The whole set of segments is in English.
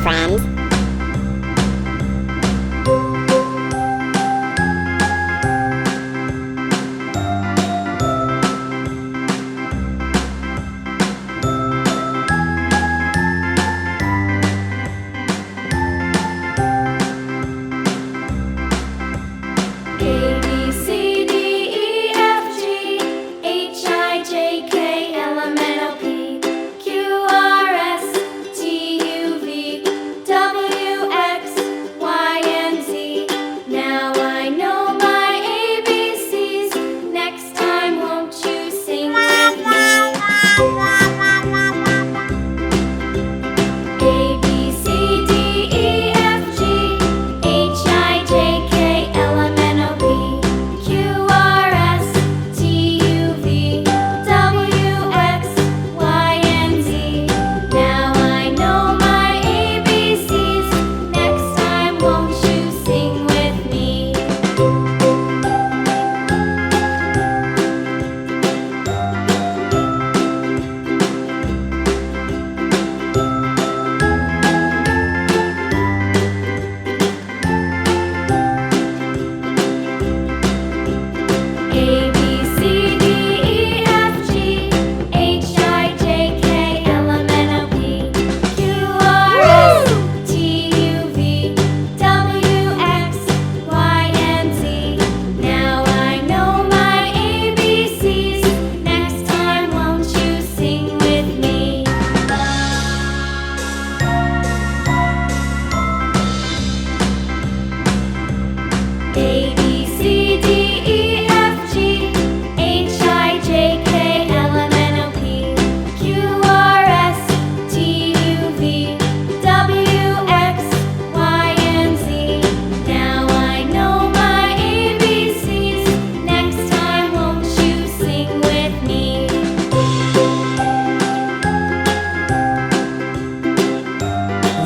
friend.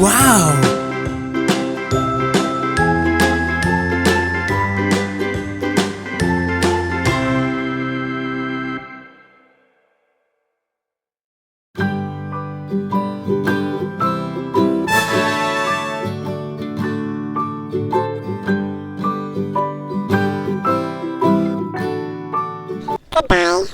Wow! Goodbye.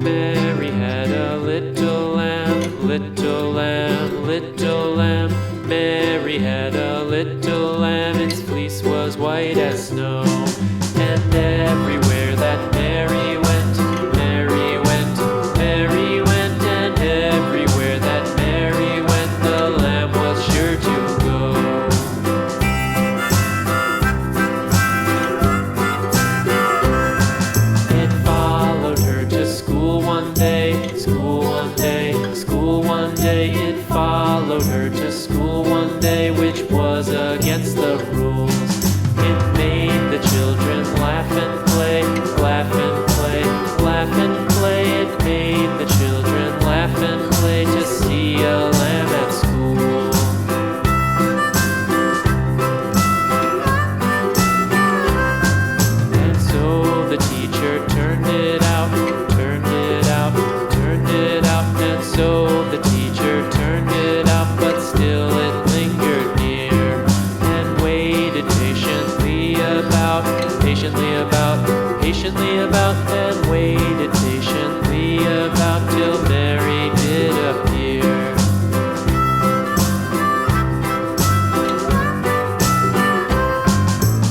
Mary had a little lamb, little lamb, little lamb. Mary had a little lamb, its fleece was white as snow. And everywhere that Mary went, Mary went, Mary went. And everywhere that Mary went, the lamb was sure to go. It followed her to school one day, school one day, school one day. It followed her to school one day, which was against the rules. It made the children laugh and play, laugh and play, laugh and play. It made the children laugh and play to see a lamb at school. And so the teacher turned it out, turned it out, turned it out. And so the teacher turned it out, but still it lingered near and waited patiently about, patiently about, patiently about, and waited patiently about till Mary did appear.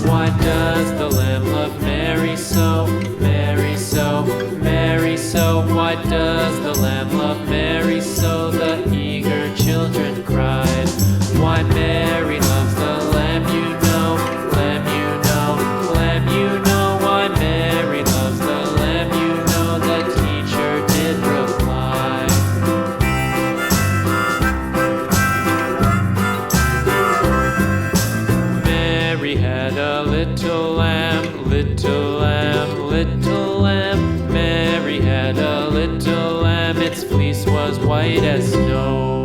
Why does the lamb love Mary so, Mary so, Mary so? Why does the lamb love Mary so? The eager children cried. Why Mary loves the lamb, you know, lamb, you know, lamb, you know. Why Mary loves the lamb, you know, the teacher did reply. Mary had a little lamb, little lamb, little lamb. Mary had a little lamb, its fleece was white as snow.